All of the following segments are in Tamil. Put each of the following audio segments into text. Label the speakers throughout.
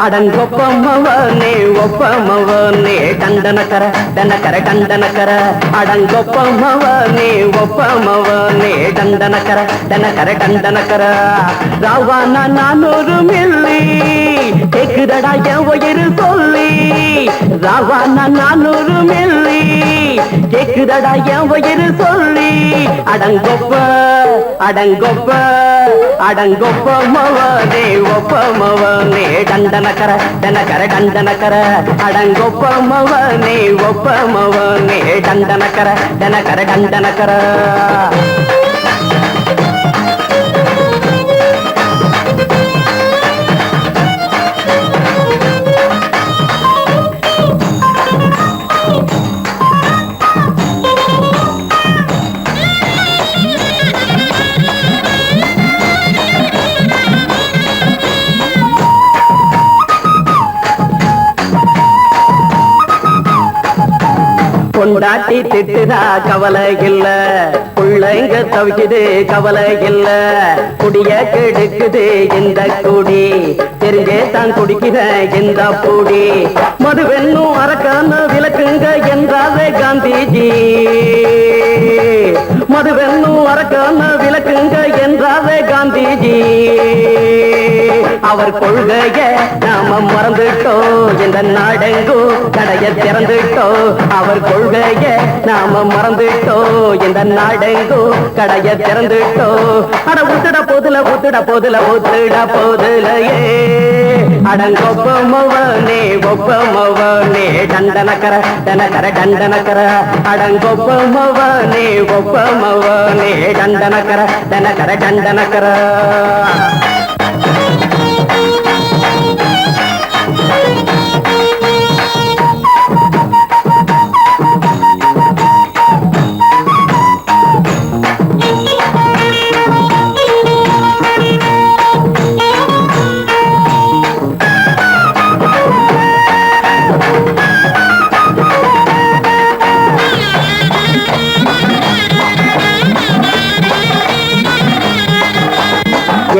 Speaker 1: அடங்கொப்பமவனே ஒப்பமவனே டண்டனக்கர டனக்கர டண்டனக்கர அடங்கொப்பமவனே ஒப்பமவனே டண்டனக்கர டனக்கர டண்டனக்கர ராவானா 400 மில்லி கேக்குதடா என் உயிர் சொல்லி ராவானா 400 மில்லி கேக்குதடா என் உயிர் சொல்லி அடங்கொப்ப அடங்கொப்ப அடங்கொப்பமவனே ஒப்பமவனே டண்டனக்கர டனக்கர டண்டனக்கர அடங்கொப்பமவனே ஒப்பமவனே டண்டனக்கர டனக்கர டண்டனக்கர கொண்டாட்டி திட்டுதா கவலை இல்ல புள்ளைங்க தவிக்குது கவலை இல்ல குடிய கெடுக்குது இந்த குடி தெரிஞ்சே தான் குடிக்கிற இந்த பூடி மதுவென்னும் அரக்கான விளக்குங்க என்றாரே காந்திஜி மதுவென்னும் அரக்கான விளக்குங்க என்றாரே காந்திஜி அவர் கொள்கைய நாம மறந்துட்டோம் இந்த நாடெங்கோ கடைய திறந்துட்டோம் அவர் கொள்கைய நாம மறந்துட்டோம் இந்த நாடெங்கோ கடைய திறந்துட்டோம் அட ஊத்துட போதுல ஊத்துட போதுல ஊத்துட போதுலையே அடங்கொப்பமவனே ஒப்பமவனே டண்டனக்கர டனக்கர டண்டனக்கர அடங்கொப்பமவனே ஒப்பமவனே டண்டனக்கர டனக்கர டண்டனக்கர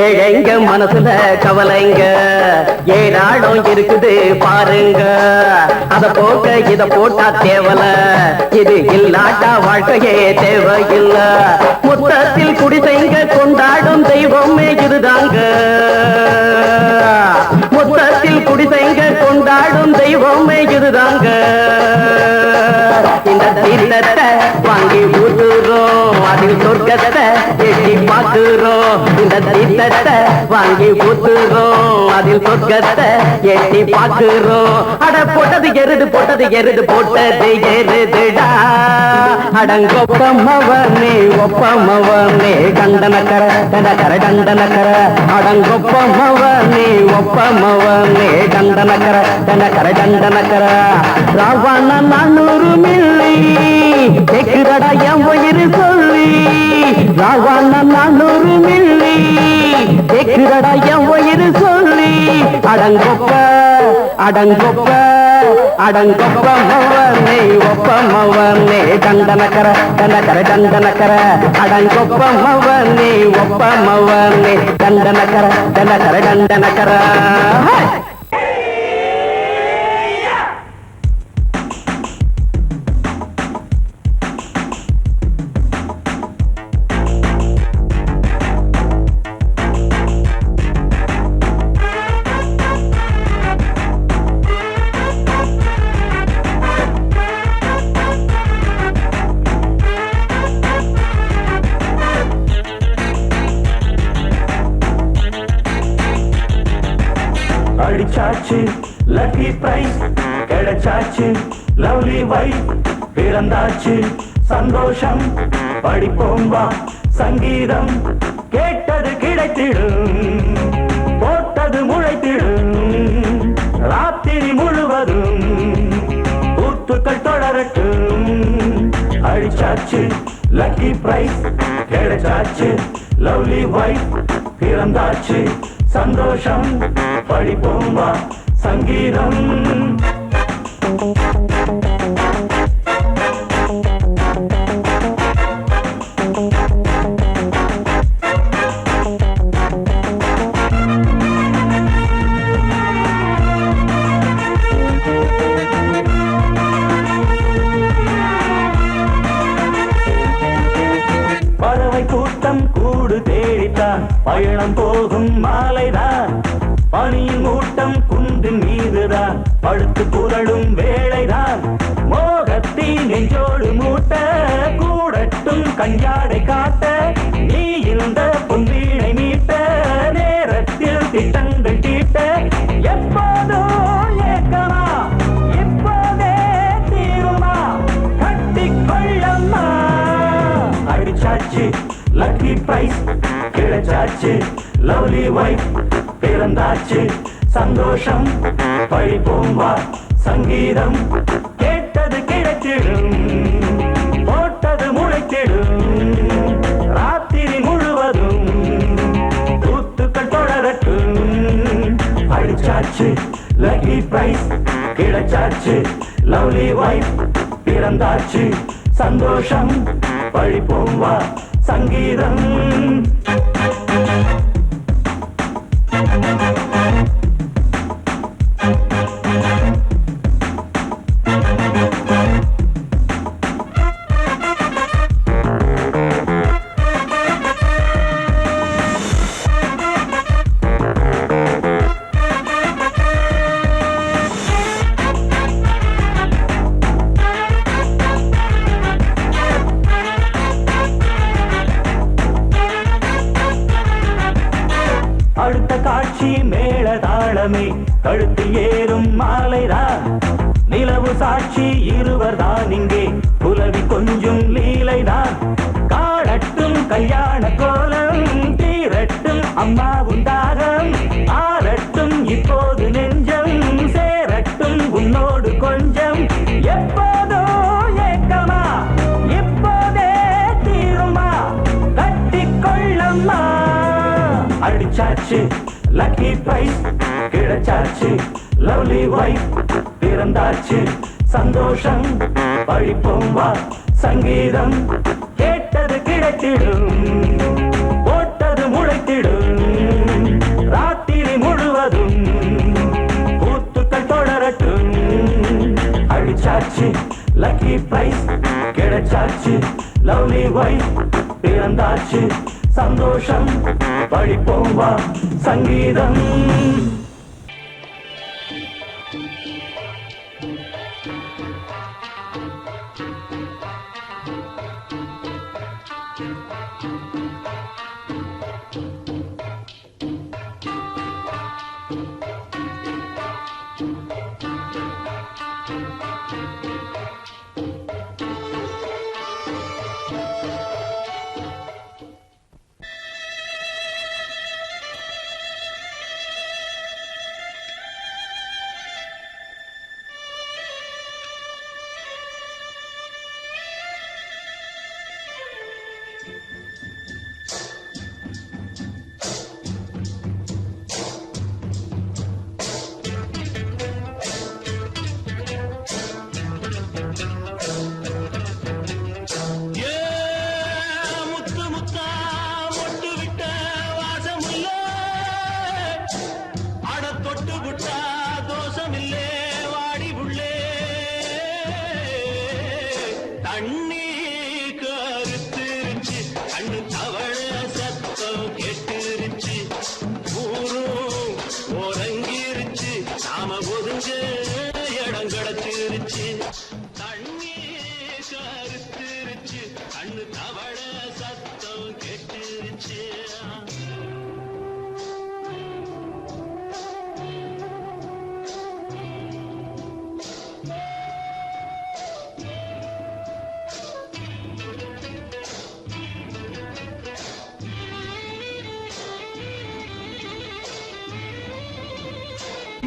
Speaker 1: ஏழைங்க மனசுல கவலைங்க ஏராளம் இருக்குது பாருங்க அத போக்க இத போட்டா தேவல இது இல்லாட்டா வாழ்க்கையே தேவையில்ல மொத்தத்தில் குடிசைங்க கொண்டாடும் தெய்வமே இதுதாங்க மொத்தத்தில் குடிசைங்க கொண்டாடும் தெய்வமே இதுதாங்க இந்த தீர்த்தத்தை வாங்கி ஊத்துறோம் அதில் சொர்க்கத்தை எட்டி பார்க்கிறோம் இந்த தீர்த்தத்தை வாங்கி ஊத்துறோம் அதில் சொர்க்கத்தை எட்டி பார்க்கிறோம் அட போட்டது எருது போட்டது எருதுடா அடங்கொப்பமவனே ஒப்பமவனே டண்டனக்கர டனக்கர டண்டனக்கர அடங்கொப்பமவனே ஒப்பமவனே டண்டனக்கர டனக்கர டண்டனக்கர ராவானா 400 மில்லி கேக்குதடா என் உயிர் சொல்லி ராவானா 400 மில்லி கேக்குதடா என் உயிர் சொல்லி அடங்கொப்ப அடங்கொப்ப அடங்கொப்பமவனே ஒப்பமவனே டண்டனக்கர டனக்கர டண்டனக்கர அடங்கொப்பமவனே ஒப்பமவனே டண்டனக்கர டனக்கர டண்டனக்கர
Speaker 2: அடிச்சாச்சு லக்கி பிரைஸ் கிடைச்சாச்சு லவ்லி வைஃப் பிறந்தாச்சு சந்தோஷம் படிப்போம் வா சங்கீதம் கேட்டது கிடைத்திடும் போட்டது முளைத்திடும் ராத்திரி முழுவதும் கூத்துக்கள் தொடரட்டும் அடிச்சாச்சு லக்கி பிரைஸ் கிடைச்சாச்சு லவ்லி வைஃப் பிறந்தாச்சு சந்தோஷம் படிப்போம் வா சங்கீதம் பறவை கூட்டம் கூடு தேடித்தான் பயணம் போகும் மாலைதான். பனியின் மூட்டம் குன்றின் மீதுதான் படுத்து புரளும் வேளைதான். மோகத்தி நெஞ்சோடு மூட்ட கூடட்டும் கஞ்சாடை காட்ட நீ இந்த பொன்வீணை மீட்ட நேரத்தில் திட்டங்கள் தீட்ட. எப்போதோ ஏக்கமா இப்போதே தீருமா கட்டிக்கொள்ளம்மா. அடிச்சாச்சு லக்கி பிரைஸ் கிடைச்சாச்சு லவ்லி வைஃப் பிறந்தாச்சு சந்தோஷம் பழிப்போம் வா சங்கீதம். கேட்டது கிடைத்திடும் போட்டது முளைத்திடும் ராத்திரி முழுவதும் தூத்துக்கள் தொடரட்டும். அடிச்சாச்சு லக்கி பிரைஸ் கிடைச்சாச்சு லவ்லி வைஃப் பிறந்தாச்சு சந்தோஷம் பழிப்போம் வா சங்கீதம். அடுத்த காட்சி மேளதாளமே கழுத்தில் ஏறும் மாலைதான். நிலவு சாட்சி இருவர்தான் இங்கே புலவி கொஞ்சும் லீலைதான். காணட்டும் கல்யாண கோலம் தீரட்டும் அம்மா உண்டாகம் ஆரட்டும் இப்போது நெஞ்சம் சேரட்டும் உன்னோடு கொஞ்சம். எப்போதோ ஏக்கமா இப்போதே தீருமா கட்டிக்கொள்ளம்மா. அடிச்சாச்சு லக்கி பிரைஸ் கிடைச்சாச்சு லவ்லி வைஃப் பிறந்தாச்சு சந்தோஷம் பழிப்போம் வா சங்கீதம். கேட்டது கிடைத்திடும் போட்டது முளைத்திடும் ராத்திரி முழுவதும் பூத்துக்கள் தொடரட்டும். அடிச்சாச்சு லக்கி பிரைஸ் கிடைச்சாச்சு லவ்லி வைஃப் பிறந்தாச்சு சந்தோஷம் பழிப்போம் வா சங்கீதம்.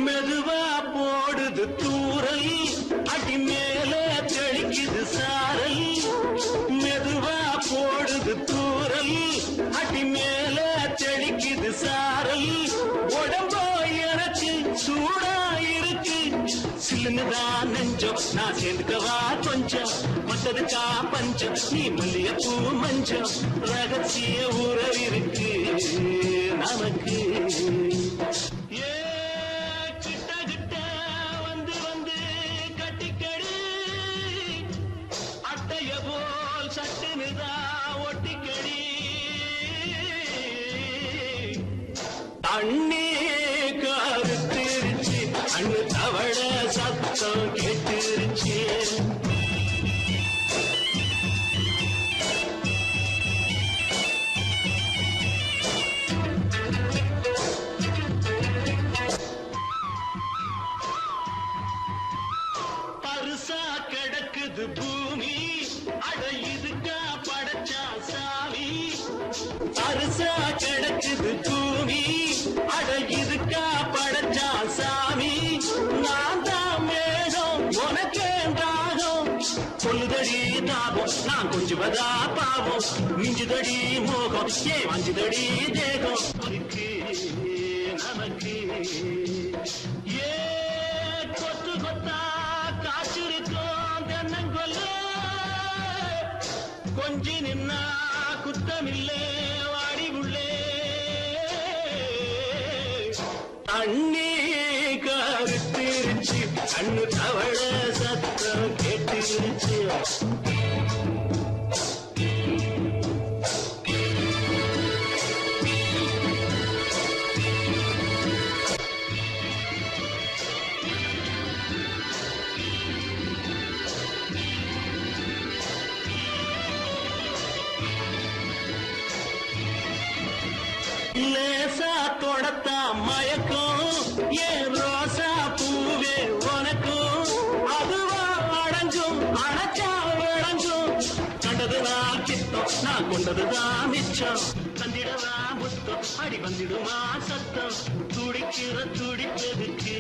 Speaker 3: மெதுவா போடுது தூரல் அடி மேல தெளிக்குது சாரல். மெதுவா போடுது தூரல் அடி மேல தெளிக்குது சாரல். உடம்போ எனக்கு சூடா இருக்கு சில்லுன்னுதான் நெஞ்சம் நான் சேர்ந்துக்கவா கொஞ்சம் மத்ததுக்கா பஞ்சம் நீ மல்லிகைப்பூ மஞ்சம் ரகசிய உறவிருக்கு நமக்கு. சட்டுனுதா ஒட்டிக்கடி அண்ணே கருத்திருச்சு அண்ணு தவள சத்தம் கேட்டுருச்சு பருசா கிடக்குது பூமி அட இதுக்கா படைச்சா சாமி பருசா கிடக்குது பூமி அட இதுக்கா படைச்சா சாமி நான் தான் மேகம் உனக்கேண்டாகும் சொல்லுதடி தாபம் நான் கொஞ்சுவதா பாவம் மிஞ்சுதடி மோகம் வஞ்சுதடி தேகம் நமக்கு ஏ கொத்து கொத்தா காற்றிருக்கோம் தென்னங்கொல்ல கொஞ்சி நின்னா குத்தமில்லே வாடி உள்ளே அண்ணே கருத்திருச்சு கண்ணு தவள சத்தம் கேட்டுருச்சு லேசா தொடத்தா மயக்கம் ஏன் ரோசா பூவே உனக்கும் அதுவா அடைஞ்சும் அடைச்சா விளைஞ்சும் கண்டதுதான் சித்தம் நான் கொண்டதுதான் மிச்சம் தந்திடவா முத்தம் அடி வந்திடுமா சத்தம் துடிக்கிற துடிப்பதுக்கு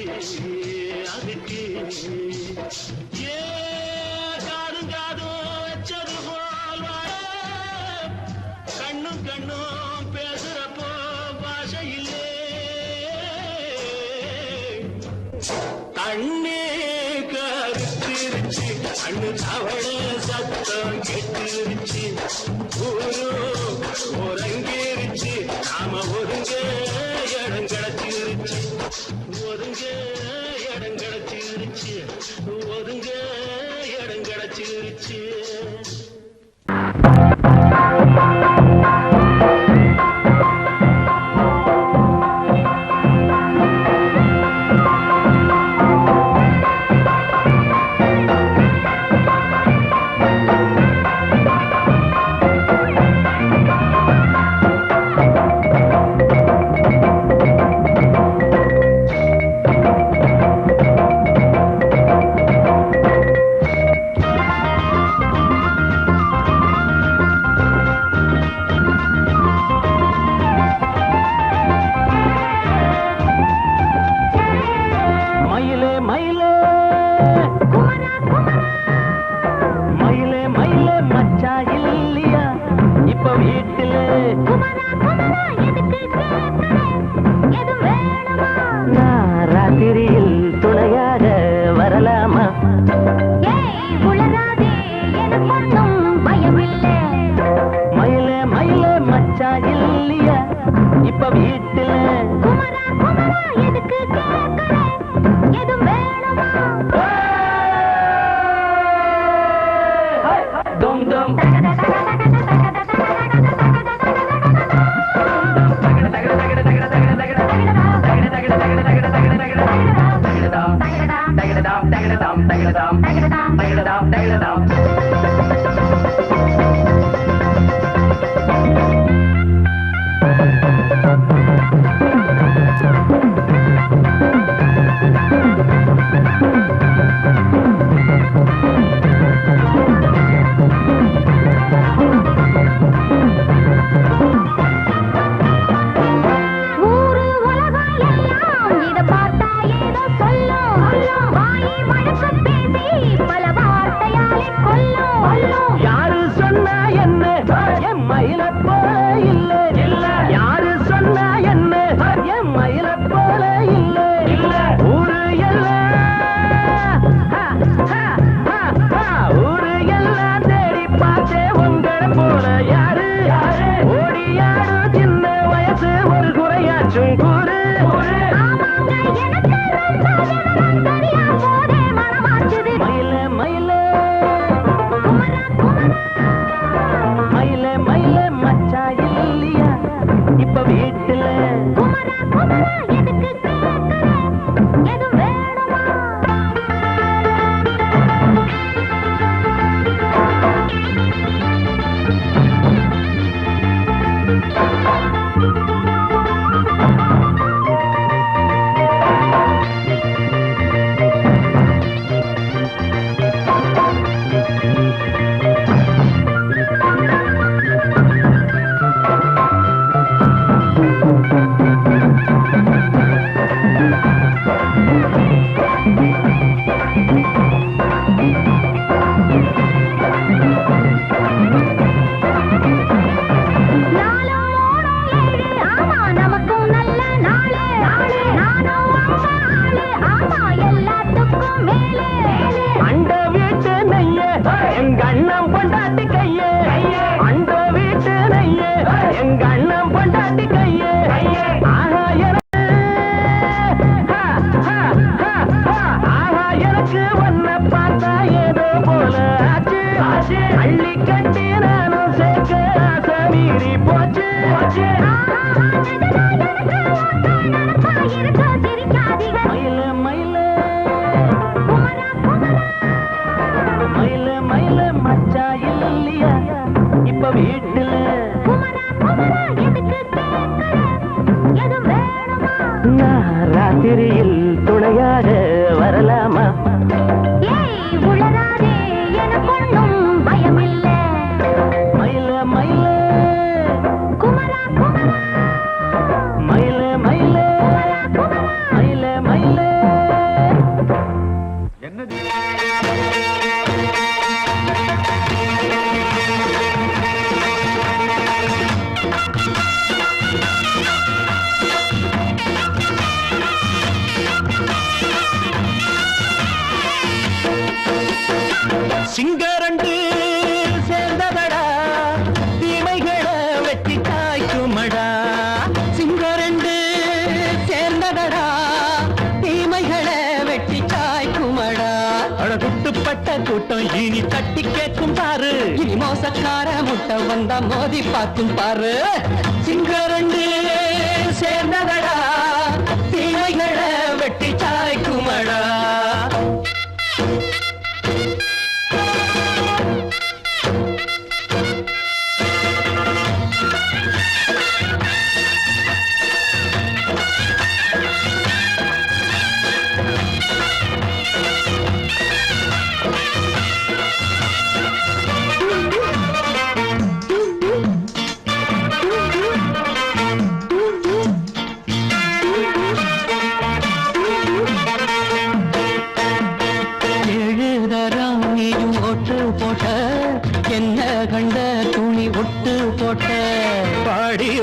Speaker 3: அதுக்கு ஏ காதும் காதும் வச்சது போல் வாழ கண்ணும் கண்ணும் பேசுறப்போ பாஷை இல்லே கண்ணே கருத்திருச்சு கண்ணு தவள சத்தம் கெட்டுருச்சு ஊரு ஒருங்கிருச்சு நாம ஒருங்க இடம் கிடைச்சிருச்சு ஒருங்க இடம் கிடைச்சிருச்சு ஒருங்க இடம் கிடைச்சிருச்சு
Speaker 1: ராத்திரியில் துணையாக வரலாமா மயிலே மயிலே மச்சா இல்லையா இப்ப வீட்டுல தும் தும் யாரு சொன்னா என்ன என் மயில போல இல்ல இல்ல யாரு சொன்னா என்ன என் மயில போல இல்ல இல்ல ஊரு எல்லாம் ஊரு எல்லாம் தேடி பார்த்தே உங்களை போல யாரு ஓடி யாரு சின்ன வயசு ஒரு குறையாச்சும் கூறு மயில மயில மயில மயில மச்சா இல்லையா இப்ப வீட்டுல
Speaker 2: ராத்திரி போச்சு போச்சு மயில மயில மயில மயில மச்சா இல்லையா இப்ப வீட்டுல நான் ராத்திரியில் துணையாக வரலாமா மயில மயில மயில மயில மயில மயில என்னது சிங்கரண்டு சேர்ந்ததடா தீமைகளை வெட்டி காய்க்குமடா சிங்கரண்டு சேர்ந்ததடா தீமைகளை வெட்டி காய்க்குமடா அழகுட்டுப்பட்ட கூட்டம் இனி தட்டி கேட்கும் பாரு இனி மோசக்கார முட்டை வந்தா மோதி பார்க்கும் பாரு சிங்கரண்டு சேர்ந்ததடா தீமைகளை வெட்டி காய்க்குமடா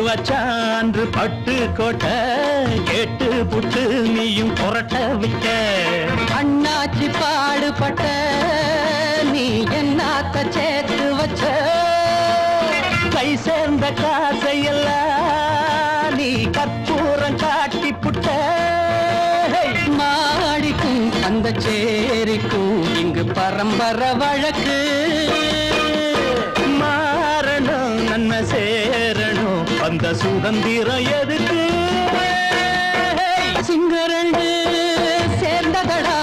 Speaker 2: வச்சான்று பட்டு கோட்டை கேட்டு புட்டு நீயும் புரட்ட விட்ட அண்ணாச்சி பாடுபட்ட நீ என்னாத்த சேர்த்து வச்ச கை சேர்ந்த காசையெல்லாம் நீ கற்பூரம் காட்டி புட்ட மாடிக்கும் அந்த சேரிக்கும் இங்கு பரம்பரை வழக்கு மாறணும் நன்மை சேரணும் அந்த சுதந்திரம் எதுக்கு சிங்கரண்டு சேர்ந்ததடா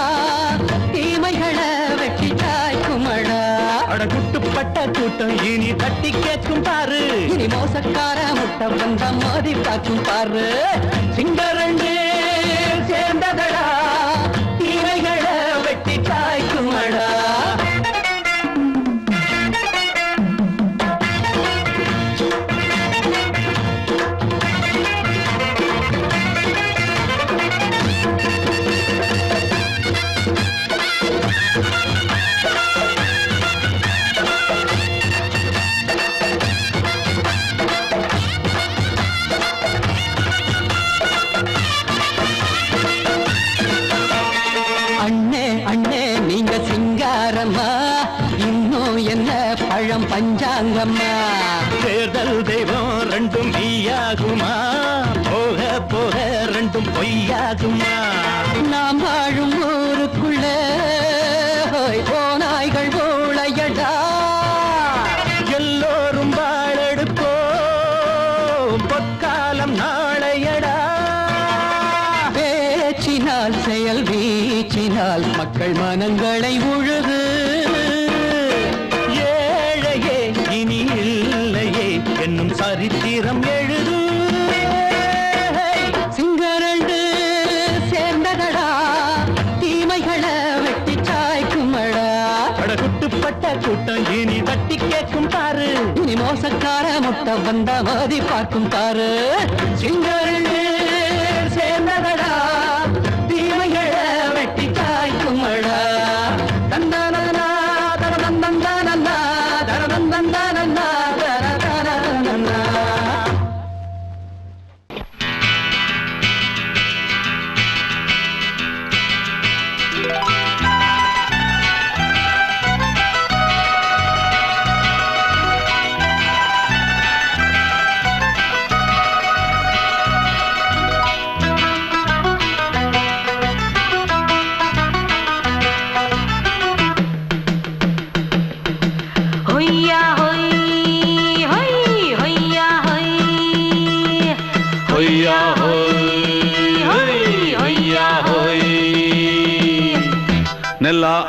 Speaker 2: தீமைகளை வெட்டி காய்க்குமடா அடகுட்டுப்பட்ட கூட்டம் இனி தட்டி கேட்கும் பாரு இனி மோசக்கார முட்டை வந்தா மோதி பார்க்கும் பாரு சிங்கரண்டு சேர்ந்ததடா தீமைகளை வெட்டி காய்க்குமடா இன்னும் என்ன பழம் பஞ்சாங்கம்மா தேர்தல் தெய்வம் ரெண்டும் மெய்யாகுமா போக போக ரெண்டும் பொய்யாகுமா நாம் வாழும் ஊருக்குள்ள போனாய்கள் ஊழையடா எல்லோரும் வாழெடுப்போ பொற்காலம் நாளையடா பேச்சினால் செயல் வீச்சினால் மக்கள் மனங்களை உழுது ஏழையே இனி இல்லையே என்னும் சரித்திரம் எழுது சிங்கரண்டு சேர்ந்ததடா தீமைகளை வெட்டி சாய்க்குமடா அடகுட்டுப்பட்ட கூட்டம் இனி தட்டி கேட்கும் பாரு இனி மோசக்கார முட்டை வந்தா மோதி பார்க்கும் பாரு சிங்கரண்டு சேர்ந்ததடா தீமைகளை வெட்டி காய்க்குமடா தந்தானா தரதந்தந்தானா தரதந்தந்தானா தரதந்தந்தானா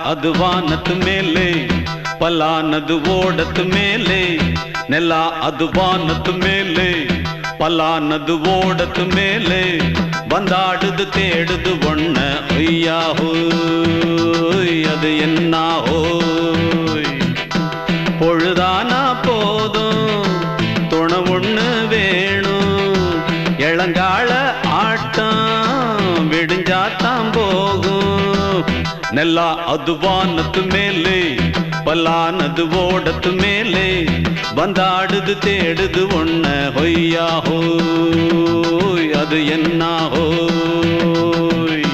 Speaker 4: ಅದು ವಾನದ ಮೇಲೆ ಪಲಾನದು ಓಡದ ಮೇಲೆ ನೆಲ ಅದು ವಾನದ ಮೇಲೆ பலானது ஓடத்து மேலே வந்தாடுது தேடுது ஒண்ண ஐயா ஹோய் அது என்ன ஹோய் பொழுதானா போதும் துணை ஒண்ணு வேணும் இளங்கால ஆட்டம் விடிஞ்சாத்தான் போகும் நெல்லா அது வானத்து மேலே பலானது ஓடத்து மேலே வந்தாடுது தேடுது ஒண்ண ஹொய்யா ஹோய் அது என்ன ஹோய்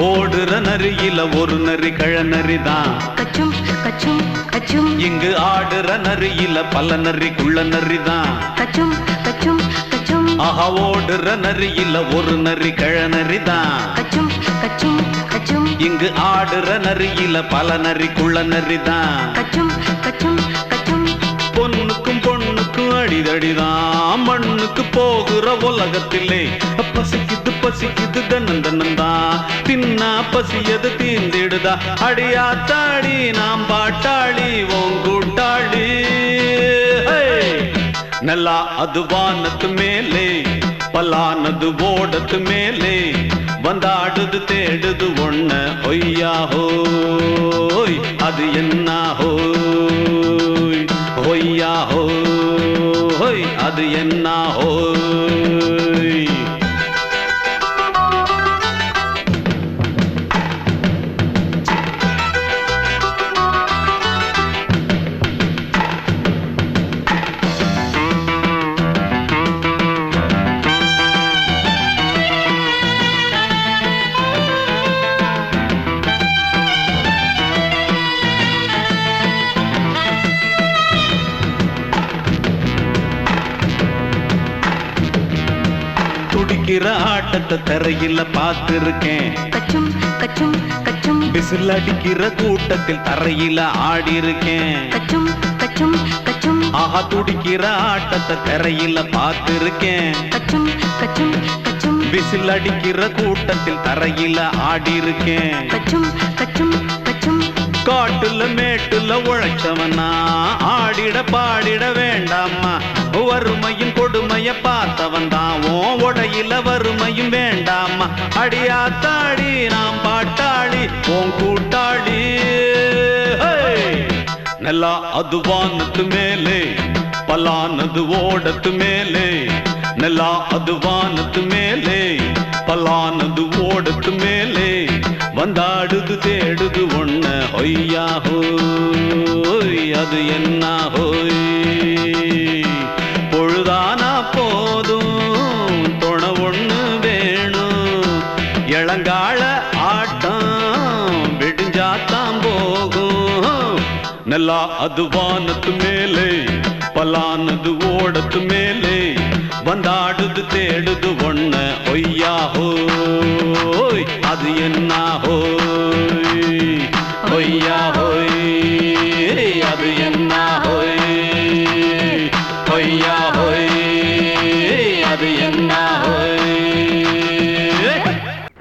Speaker 4: ஓடுற நரியில ஒரு நரி கழநரிதான்
Speaker 5: கச்சும் கச்சும் கச்சும்
Speaker 4: இங்கு ஆடுற நரியில பல நரி குள்ள நரிதான்
Speaker 5: கச்சும் கச்சும் கச்சும்
Speaker 4: ஆஹா ஓடுற நரியில ஒரு நரி கழநரிதான்
Speaker 5: கச்சும் கச்சும் கச்சும்
Speaker 4: இங்கு ஆடுற நரியில பல நரி குள்ள நரிதான்
Speaker 5: கச்சும் கச்சும் கச்சும்
Speaker 4: பொண்ணுக்கும் பொண்ணுக்கும் அடிதடிதான் மண்ணுக்கு போகிற உலகத்திலே பசிக்குது பசிக்குது தன்னந்தனந்தான் தின்னா பசியது தீந்திடுதா அடியாத்தாடி நாம் பாட்டாளி ஓங்கூட்டாளி நல்லா அது வானத்து மேலே பலானது ஓடத்து மேலே வந்தாடுது தேடுது ஒண்ண ஒய்யா ஹோய் அது என்ன ஹோய் ஒய்யா ஹோய் அது என்ன ஹோய் துடிக்கிற ஆட்டத்தை தரையில பார்த்திருக்கேன்
Speaker 5: கச்சும் கச்சும் கச்சும்
Speaker 4: விசில் அடிக்கிற கூட்டத்தில் தரையில ஆடி இருக்கேன்
Speaker 5: கச்சும் கச்சும் கச்சும்
Speaker 4: ஆஹா துடிக்கிற ஆட்டத்தை தரையில பார்த்திருக்கேன்
Speaker 5: கச்சும் கச்சும் கச்சும்
Speaker 4: விசில் அடிக்கிற கூட்டத்தில் தரையில ஆடி இருக்கேன்
Speaker 5: கச்சும் கச்சும் கச்சும்
Speaker 4: காட்டுல மேட்டுல உழைச்சவனா ஆடிட பாடிட வேண்டாமா வறுமையின் கொடுமைய பார்த்தவன் தான் உடையில வறுமையும் வேண்டாமா அடியாத்தாடி நாம் பாட்டாளி ஓன் கூட்டாளி நல்லா அது வானத்து மேலே பலானது ஓடத்து மேலே நல்லா அது வானத்து மேலே பலானது ஓடத்து மேலே வந்தாடுது தேடுது ஒண்ண ஒய்யா ஹோய் அது என்ன ஹோய் பொழுதானா போதும் துணை ஒண்ணு வேணும் இளங்கால ஆட்டம் விடிஞ்சாத்தான் போகும் நல்லா அது வானத்து மேலே பலானது ஓடத்து மேலே வந்தாடுது தேடுது ஒண்ண ஒய்யா ஹோய் அது என்ன ஹோய் ஒய்யா ஹோய் அது என்ன ஹோய் ஒய்யா ஹோய் அது என்ன ஹோய்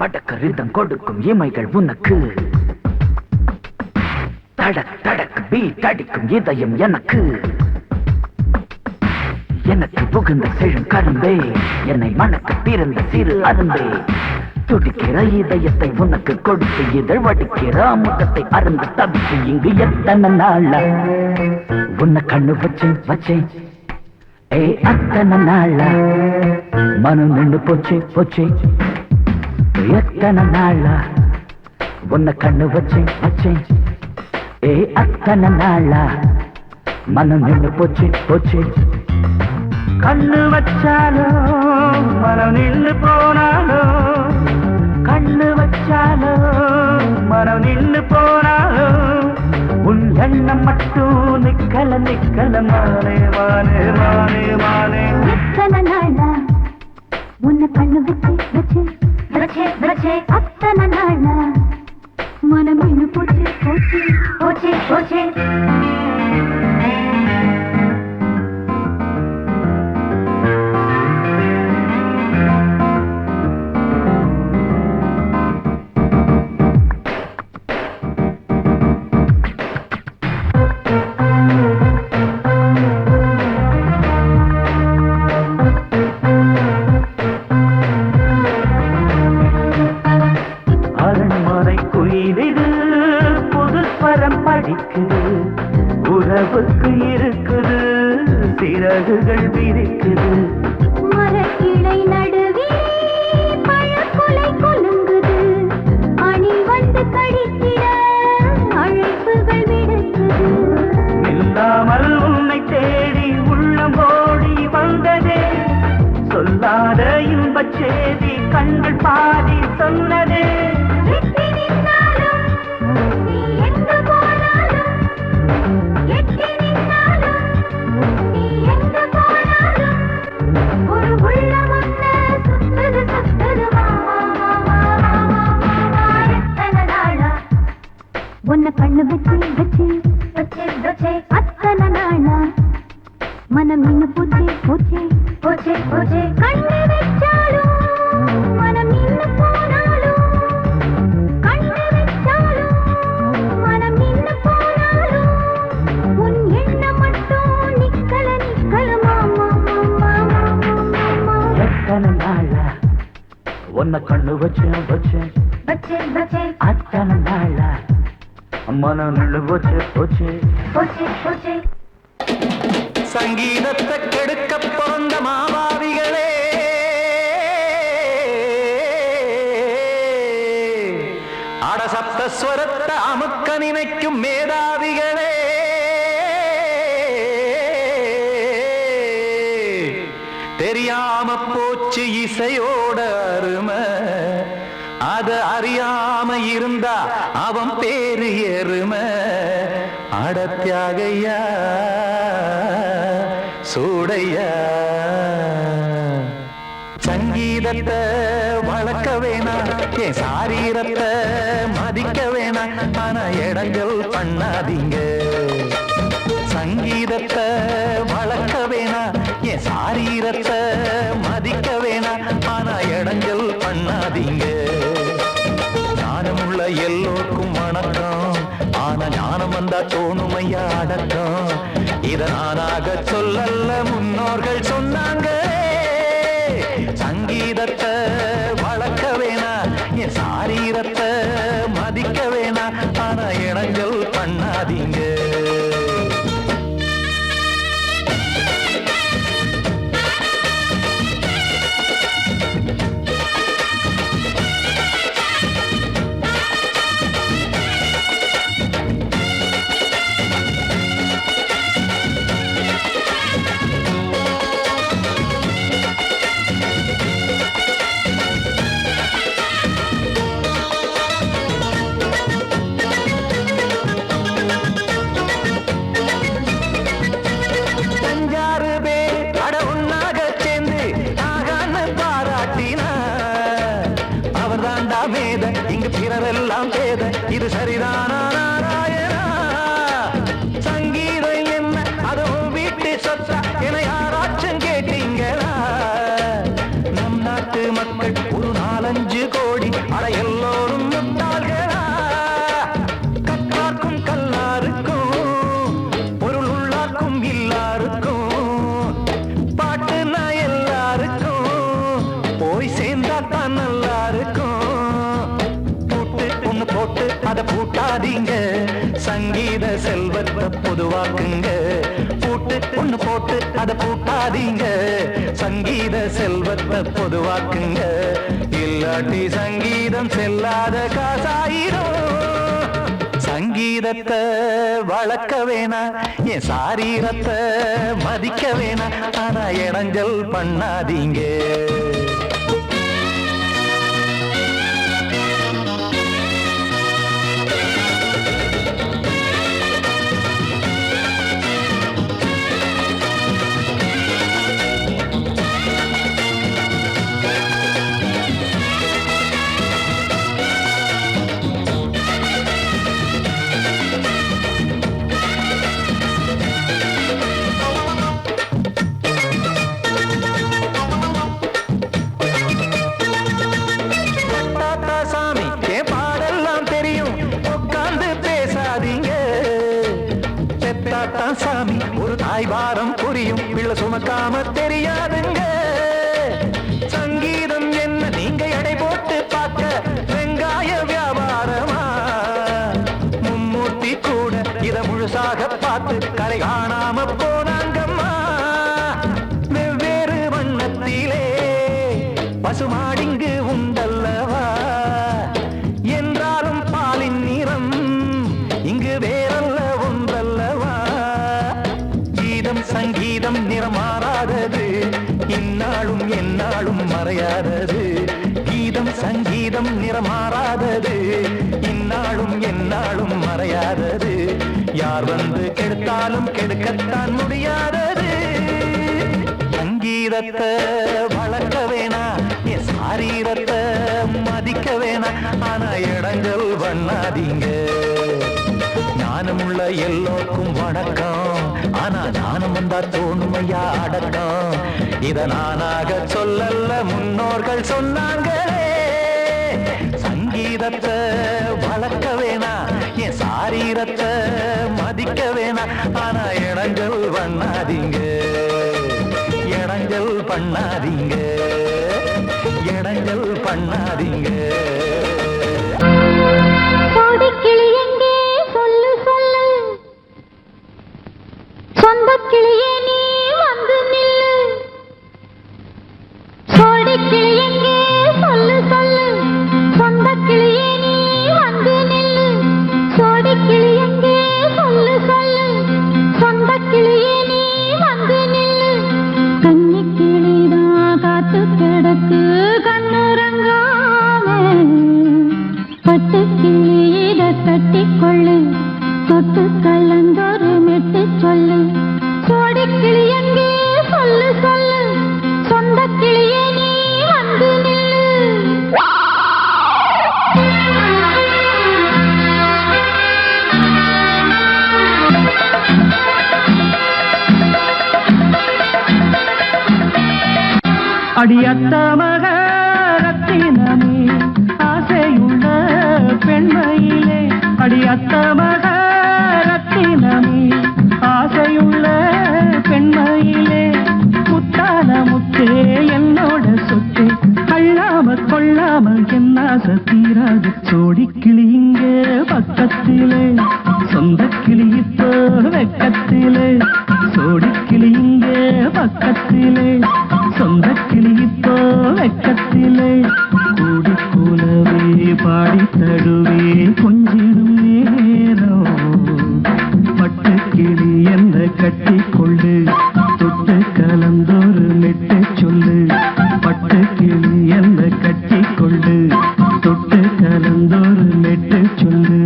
Speaker 1: படக்கரிதம் கொடுக்கும் இமைகள் உனக்கு தடக் தடக் பீட் அடிக்கும் இதயம் எனக்கு எனக்கு புகுந்த செழும் கரும்பே என்னை மணக்க பிறந்த சிறு அரும்பே துடிக்கிற இதயத்தை உனக்கு கொடுத்து இதழ் வடிக்கிற முகத்தை அருந்த தவித்து இங்கு எத்தனை நாள உன்னை கண்ணு வச்சேன் வச்சேன் ஏ அத்தனை நாள மனம் நின்று போச்சு போச்சு எத்தனை நாள உன்னை கண்ணு வச்சேன் வச்சேன் ஏ அத்தனை நாள மனம் நின்று போச்சு போச்சு
Speaker 2: கண்ணு வச்சாலும் மனம் நின்று போனாலும் கண்ணு வச்சாலும் மனம் நின்று போனாலும் உன் எண்ணம் மட்டும் நிக்கல நிக்கல மானே மானே மானே மானே
Speaker 6: எத்தனை நாளா உன்னை கண்ணு வச்சு வச்சு வச்சு வச்சு அத்தனை நாளா மனம் இன்னும் போச்சு போச்சு போச்சு போச்சு
Speaker 2: உறவுக்கு இருக்குது சிறகுகள் விரிக்குது
Speaker 6: மரக்கிளை நடுவே பழக்கொலை கொலுங்குது அணி வந்து கடித்திட அழைப்புகள் விடுக்குது
Speaker 2: இல்லாமல் உன்னை தேடி உள்ளம் ஓடி வந்ததே சொல்லாத இன்பச் செய்தி கண்கள் பாதி சொன்னதே
Speaker 6: உன்னை கண்ணு வச்சு வச்சு வச்சு வச்சு அத்தனை நாளா மனம் நின்னு போச்சு போச்சு போச்சு போச்சு கண்ணு வச்சாலும் மனம் நின்னு போனாலும் கண்ணு வச்சாலும் மனம் நின்னு போனாலும் உன் எண்ணம் மட்டும் நிக்கல நிக்கல மாமா மாமா மாமா
Speaker 2: எத்தனை நாளா உன்னை கண்ணு வச்சு வச்சு
Speaker 6: வச்சு வச்சு
Speaker 2: அத்தனை நாளா மனம் நின்று போச்சு போச்சு
Speaker 6: போச்சு போச்சு
Speaker 4: சங்கீதத்தை கெடுக்க பிறந்த மாபாவிகளே அடசப்தஸ்வரத்தை அமுக்க நினைக்கும் மேதாவிகளே தெரியாம போச்சு இசையோட அருமை அத அறியாம இருந்தா அவன் பேரு எருமை அடத்தியாகையா சூடையா சங்கீதத்தை வளர்க்க வேணாம் என் சாரீரத்தை மதிக்க வேணாம் ஆனா இடங்கள் பண்ணாதீங்க சங்கீதத்தை வளர்க்க வேணாம் என் சாரீரத்தை மதிக்க வேணாம் ஆனா இடங்கள் பண்ணாதீங்க ஞானமுள்ள எல்லோருக்கும் வணக்கம் ஆனா ஞானம் வந்தா தோணுமையா அடக்கம் இத நானாக சொல்லல்ல முன்னோர்கள் சொன்னாங்க சங்கீதத்தை வளர்க்க வேணா என் சாரீரத்தை மதிக்க வேணா ஆனா இடங்கள் பண்ணாதீங்க இங்கு பிறரெல்லாம் பேத இது சரிதானா நாராயணா சங்கீதம் என்ன அதுவும் வீட்டு சொத்தா என யாராச்சும் கேட்டீங்களா நம் நாட்டு மக்கள் ஒரு 4-5 கோடி அட எல்லோரும் முட்டாள்களா கற்றார்க்கும் கல்லாருக்கும் பொருள் உள்ளார்க்கும் இல்லாருக்கும் பாட்டுனா எல்லாருக்கும் போய் சேர்ந்தா தான் நல்லா இருக்கும் போட்டு அத பூட்டாதீங்க சங்கீத செல்வத்தை பொதுவாக்குங்க பூட்டு ஒண்ணு போட்டு அத பூட்டாதீங்க சங்கீத செல்வத்தை பொதுவாக்குங்க இல்லாட்டி சங்கீதம் செல்லாத காசாயிரும் சங்கீத சங்கீதத்தை வளர்க்க வேணா என் சாரீரத்தை மதிக்க வேணா ஆனா இடைஞ்சல் பண்ணாதீங்க சாமி ஒரு தாய்வாரம் புரியும் பிள்ளை சுமக்காம தெரியாதுங்க சங்கீதம் என்ன நீங்க எடை போட்டு பார்க்க வெங்காய வியாபாரமா மும்மூர்த்தி கூட இத முழுசாக பார்த்து கரை காணாம போனாங்கம்மா வெவ்வேறு வண்ணத்திலே பசுமாடிங்கு உண்டல்லவா என்றாலும் பாலின் நிறம் இங்கு வேறல்ல ஒன்றல்லவா சங்கீதம் நிறமாறாதது இந்நாளும் எந்நாளும் மறையாதது கீதம் சங்கீதம் நிறமாறாதது இந்நாளும் எந்நாளும் மறையாதது யார் வந்து கெடுத்தாலும் கெடுக்கத்தான் முடியாதது சங்கீதத்தை வளர்க்க வேணா என் சாரீரத்தை மதிக்க வேணா ஆனா இடைஞ்சல் பண்ணாதீங்க ஞானமுள்ள எல்லோருக்கும் வணக்கம் ஆனா ஞானம் வந்தா தோணுமையா அடக்கம் இத நானாக சொல்லல்ல முன்னோர்கள் சொன்னாங்களே சங்கீதத்தை வளர்க்க வேணா என் சாரீரத்தை மதிக்க வேணா ஆனா இடைஞ்சல் பண்ணாதீங்க இடைஞ்சல் பண்ணாதீங்க இடைஞ்சல் பண்ணாதீங்க
Speaker 6: கிளியே நீ வந்து நில்லு சோடி கிளி எங்கே சொல்லு சொல்லு சொந்த கிளியே நீ வந்து நில்லு சோடி கிளி எங்கே சொல்லு சொல்லு சொந்த கிளியே நீ வந்து நில்லு கன்னி கிளிதான் காத்து கிடக்கு கண்ணுறங்காம பட்டு கிளி இத கட்டிக்கொள்ளு தொட்டு கலந்தொரு மெட்டு சொல்லு சோடி கிளி எங்கே சொல்லு சொல்லு சொந்த கிளியே நீ வந்து நில்லு
Speaker 1: அடியத்த மக ரத்தினமே ஆசையுள்ள பெண்மையிலே அடியத்த மக ரத்தினமே ஆசையுள்ள பெண்மையிலே முத்தான முத்தே என்னோட சொத்து அள்ளாம கொள்ளாம என்ன சத்தீராது சோடி கிளி இங்கே பக்கத்திலே சொந்த கிளி இப்போ வெக்கத்திலே சோடி கிளி இங்கே பக்கத்திலே சொந்த கிளி இப்போ வெக்கத்திலே கூடி கூலவே பாடி தடுவே கொஞ்சிடும் நேரம் பட்டு கிளி என்ன கட்டி கொள்ளு தொட்டு கலந்தொரு மெட்டு சொல்லு பட்டு கிளி என்ன கட்டி கொள்ளு தொட்டு கலந்தொரு மெட்டு சொல்லு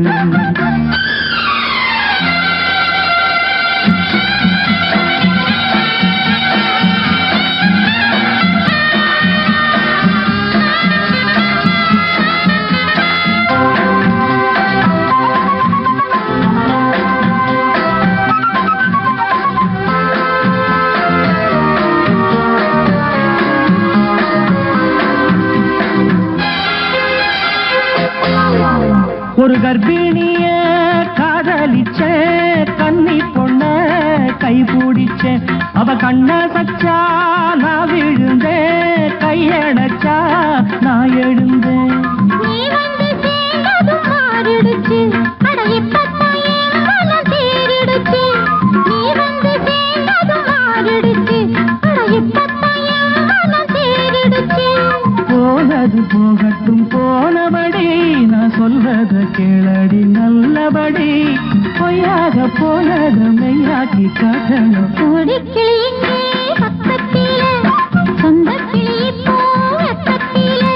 Speaker 1: ஒரு கர்ப்பிணிய காதலிச்ச கன்னி பொண்ண கை பிடிச்ச அவ கண்ண சச்சா நான் விழுந்தேன் கையடைச்சா நான் எழுந்தேன்
Speaker 6: நீ வந்து சேர்ந்ததும் மாறிடுச்சு அட இப்பத்தான் என் மனம் தேறிடுச்சு நீ வந்து சேர்ந்ததும் மாறிடுச்சு அட இப்பத்தான் என் மனம் தேறிடுச்சு
Speaker 1: போனது போகட்டும் போனபடி நான் சொல்றத கேளடி
Speaker 4: சொல்லடி நல்லபடி பொய்யாக போனத மெய்யாக்கி காட்டணும்.
Speaker 6: கோடி கிளி இங்கே பக்கத்திலே, சொந்த கிளி இப்போ வெக்கத்திலே.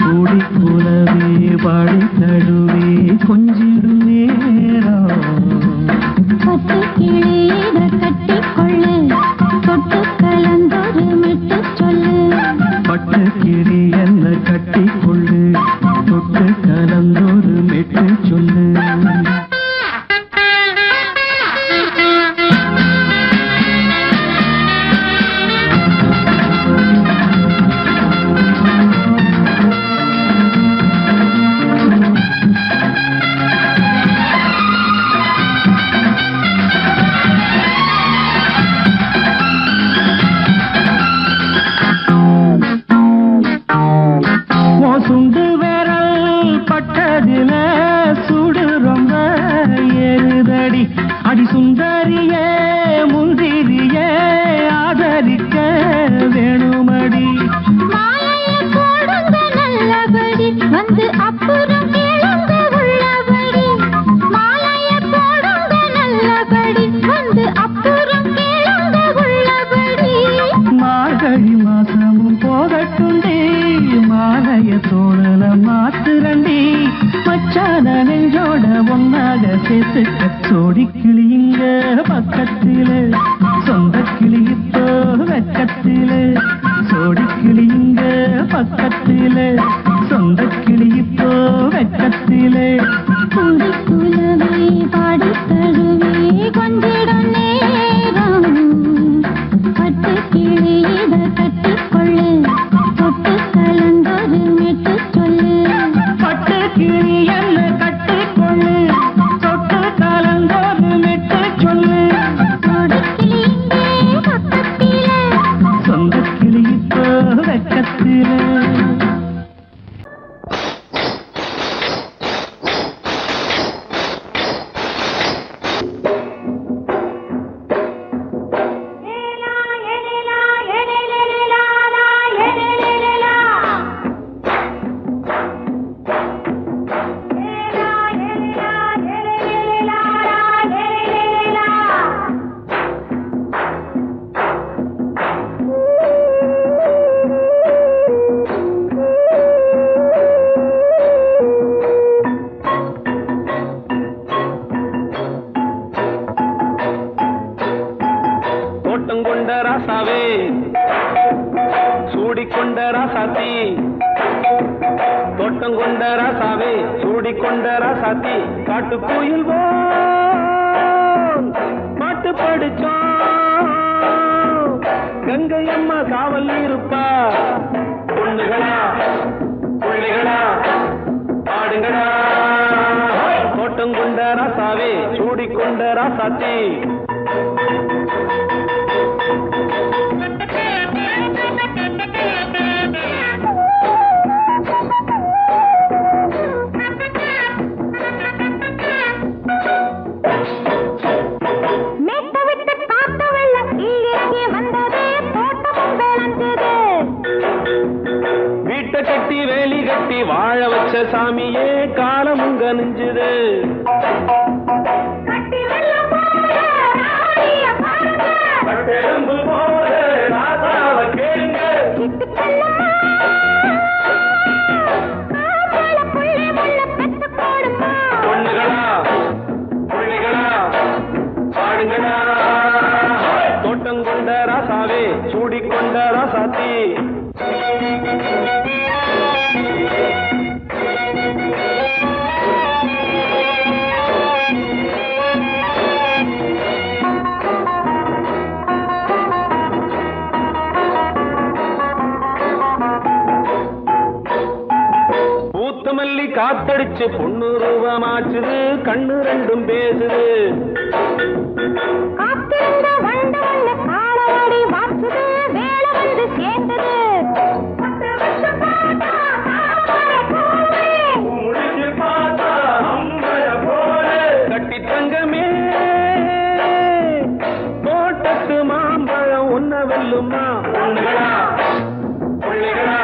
Speaker 4: கூடி கூடவே பாடி தழுவே கொஞ்சிடும் நேரம்.
Speaker 6: பட்டு கிளி இத கட்டிக்கொள்ளு, தொட்டு கலந்தொரு மெட்டு சொல்லு.
Speaker 4: பட்டு கிளி என்ன கட்டிக்கொள்ளு, தொட்டு கலந்தொரு மெட்டு சொல்லு. சுண்டு விரல் பட்டதில சுடு ரொம்ப ஏறுதடி. அடி சுந்தரியே முந்திரியே ஆதரிக்க வேணுமடி.
Speaker 6: மாலைய போடுங்க நல்லபடி, வந்து அப்புறம் கேளுங்க உள்ளபடி. மாலைய போடுங்க நல்லபடி, வந்து அப்புறம் கேளுங்க உள்ளபடி.
Speaker 4: மார்கழி மாசமும் போகட்டுண்டி, மாலைய தோழல மாத்துரண்டி. மச்சான நெஞ்சோட ஒன்னாக சேர்த்துக்க. சோடி கிளிங்க பக்கத்திலே, சொந்த கிளி இப்போ வெக்கத்திலே. சோடி கிளிங்க பக்கத்திலே, சொந்த கிளி இப்போ வெக்கத்திலே.
Speaker 6: கூடி குலவே பாடி தழுவே கொஞ்சிடும் நேரம். பட்டு கிளி இத கட்டிக்கொள்ளு, தொட்டு கலந்தொரு மெட்டு சொல்லு.
Speaker 4: பட்டு கிளி என்ன கட்டிக்கொள்ளு, தொட்டு கலந்தொரு மெட்டு சொல்லு.
Speaker 6: கோடி கிளி இங்கே பக்கத்திலே,
Speaker 4: சொந்த கிளி இப்போ வெக்கத்திலே.
Speaker 1: தோட்டம் கொண்ட ராசாவே, சூடிக்கொண்ட ராசாத்தி. தோட்டம் கொண்ட ராசாவே, சூடிக்கொண்ட ராசாத்தி. காட்டுக்குயில் பாட்டு படிச்சோம், கங்கை அம்மா காவல் இருப்பா. பொண்ணுகளா பிள்ளைகளா ஆடுங்களா. தோட்டம் கொண்ட ராசாவே, சூடிக்கொண்ட ராசாத்தி.
Speaker 6: மேட்ட விட்டு காத்த வெள்ளம் கீழே வந்தது, தோட்டமும் விளைஞ்சது.
Speaker 1: வீட்டை கட்டி வேலி கட்டி வாழ வச்ச சாமியே காலமும் கனிஞ்சுது.
Speaker 6: கட்டி வெள்ளம் போல ராணிய பாருங்க,
Speaker 1: கட்டெலும்பு போல ராசாவை கேளுங்க.
Speaker 6: கிட்டு செல்லம்மா, காப்பால புள்ளி முள்ள பெத்து போடுமா.
Speaker 1: பொண்ணுகளா பிள்ளைகளா ஆடுங்களா. தோட்டம் கொண்ட ராசாவே, சூடிக்கொண்ட ராசாத்தி. பூத்தமல்லி காத்தடிச்சு பொண்ணு ரூபமாச்சுது, கண்ணு ரெண்டும் பேசுது.
Speaker 6: காத்திருந்த வண்டு வந்து காலவாடி வாச்சுது, வேலை வந்து சேர்ந்தது. 10 வருஷம் பார்த்தா தாமரை பூவே,
Speaker 1: முடிச்சு பார்த்தா அம்பர போல. கட்டி தங்கமே, தோட்டத்து மாம்பழம் உன்ன வெல்லுமா. பொண்ணுகளா பிள்ளைகளா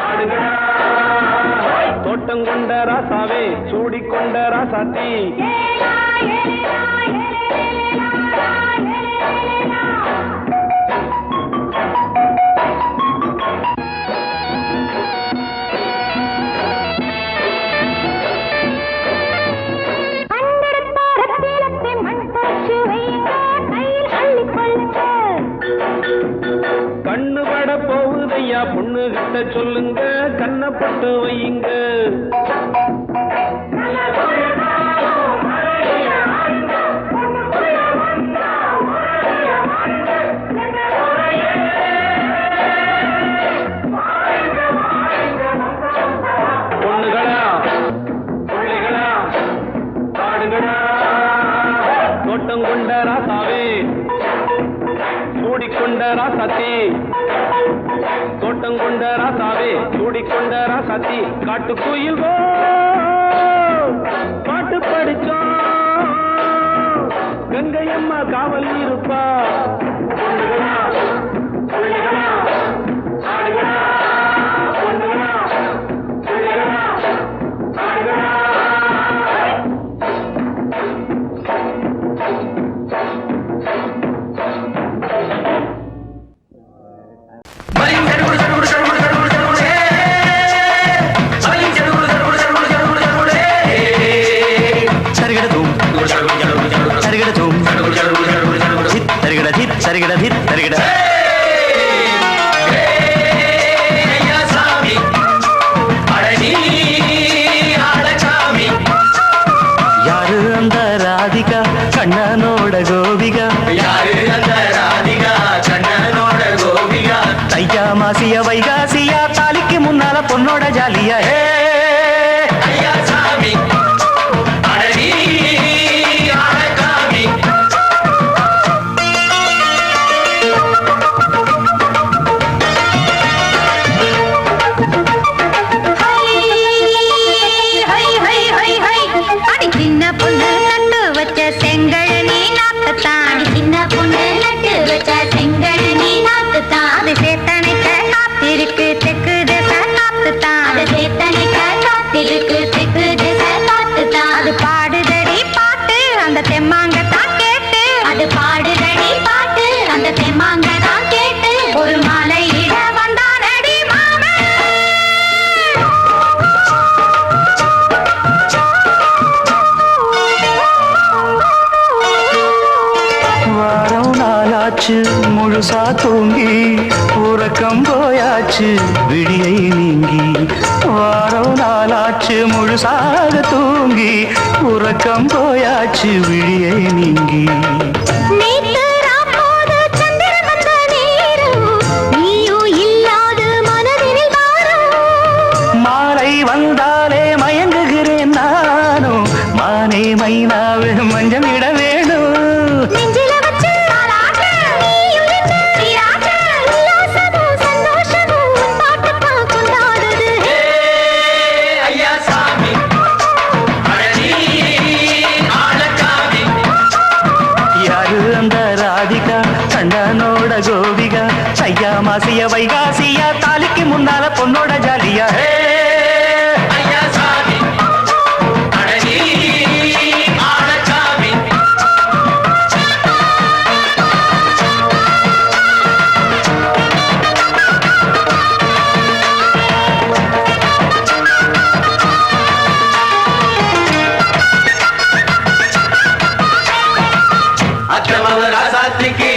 Speaker 1: ஆடுகளா. தோட்டம் கொண்ட ராசாவே, சூடிக்கொண்ட
Speaker 4: ராசாத்தி கண்ணு பட போகுதையா பொண்ணு கிட்ட சொல்லுங்க கண்ணப்பட்டு வையுங்க பொண்ணுகளா பிள்ளைகளா பாடுங்களா தோட்டம் கொண்ட ராசாவே சூடிக்கொண்ட ராசாத்தி தோட்டம் கொண்ட ராசாவே சூடிக்கொண்ட ராசாத்தி காட்டுக்குயில் பாட்டு படிச்சோம் கங்கையம்மா காவல் இருப்பா பொண்ணுகளா பிள்ளைகளா ஆடுகளா பொண்ணுகளா பிள்ளைகளா ஆடுகளா
Speaker 1: யாரு அந்த ராதிகா கண்ணனோட கோபிகா தையா மாசிய வைகாசியா தாலிக்கு முன்னால பொண்ணோட ஜாலியா
Speaker 6: சின்ன பொண்ணு நட்டு வச்ச செங்கழனி நாக்குத்தான் சின்ன பொண்ணு நட்டு வச்ச செங்கழனி நாக்குத்தான் அது சேத்தனைக்க காத்திருக்கு தெற்கு திச காத்துத்தான் அது சேத்தனைக்க காத்திருக்கு தெற்கு திச காத்துத்தான் அது பாடுதடி பாட்டு அந்த தெம்மாங்கத்தான் கேட்டு அது பாடுதடி பாட்டு அந்த தெம்மாங்கத்தான் கேட்டு ஒரு மாலை இட வந்தானடி மாமே
Speaker 1: வாரம் நாளாச்சு முழுசா தூங்கி உறக்கம் போயாச்சு விடியை நீங்கி வாரம் நாளாச்சு முழுசாக தூங்கி உறக்கம் போயாச்சு விடியை நீங்கி
Speaker 6: நேத்து ராப்போது சந்திரன் வந்த நேரம் நீயும் இல்லாத மனதினில் வாரம்
Speaker 1: மாலை வந்தாலே மயங்குகிறேன் நானும் மானே மைனாவே மஞ்சம் இட வேணும்
Speaker 6: நெஞ்சில வச்சு தாலாட்ட நீயும் நின்று நீராட்ட உல்லாசமும் சந்தோஷமும் உன் பாட்டுத்தான் கொண்டாடுது
Speaker 1: யாரு அந்த ராதிகா கண்ணனோட கோபிகா ஐயா மாசிய வைகாசியா தாலிக்கு முன்னால பொண்ணோட ஜாலியா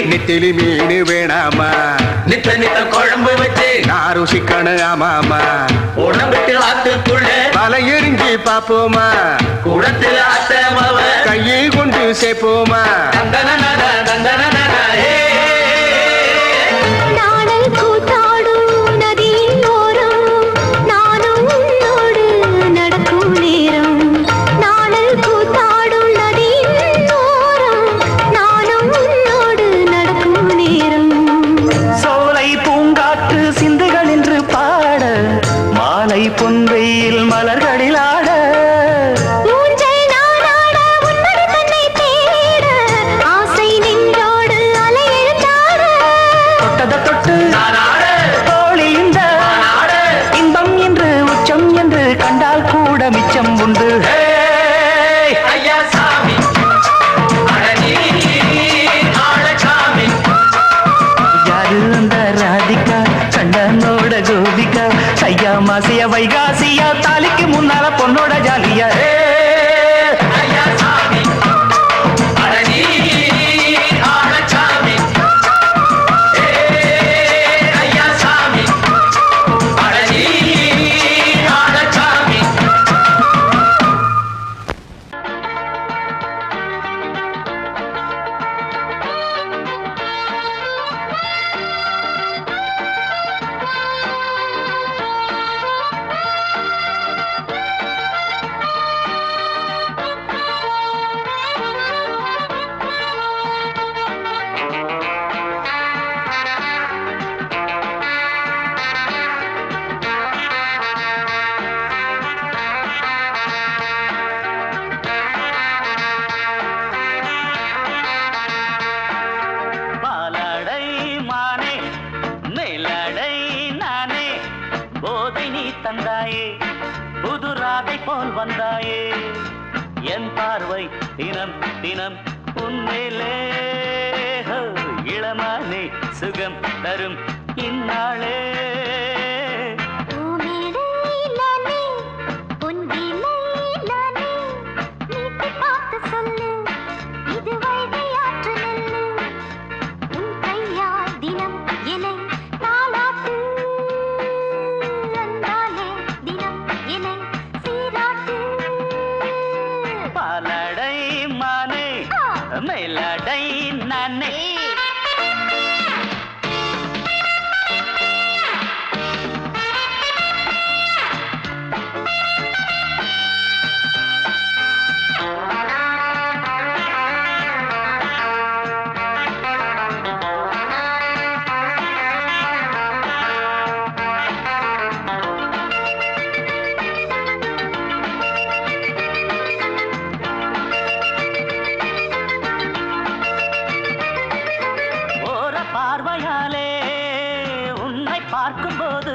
Speaker 4: நெத்திலி மீன் வேணாமா
Speaker 2: நித்த நித்த குழம்பு வச்சு
Speaker 4: நான் ருசிக்கணும் ஆமாமா
Speaker 2: உடம்புக்கு ஆத்துக்குள்ள
Speaker 4: பல எரிஞ்சு பாப்போமா
Speaker 2: குடத்துல அத்தமவ
Speaker 4: கையை கொண்டு சேர்ப்போமா
Speaker 2: தந்தன தந்தன
Speaker 6: நாடல் கூத்தாடும் நதியின் ஓரம் நானும் உன்னோடு நடக்கும் நேரம் நாடல் கூத்தாடும் நதியின் ஓரம் நானும் உன்னோடு நடக்கும் நேரம்
Speaker 1: சோலை பூங்காற்று சிந்துகள் என்று பாட மாலை பொன்வெயில் மலர்களில் ஆட
Speaker 6: ஊஞ்சல் நானாட உன்மடி தன்னை தேட ஆசை
Speaker 4: மாசிய வைகாசியா தாலிக்கு முன்னால பொண்ணோட ஜாலியா
Speaker 2: தந்தாயே புதுராதை போல் வந்தாயே என் பார்வை தினம் தினம் உன்மேலே இளமானே சுகம் தரும் இந்நாளே மேலடை நானே பார்வையாலே உன்னை பார்க்கும்போது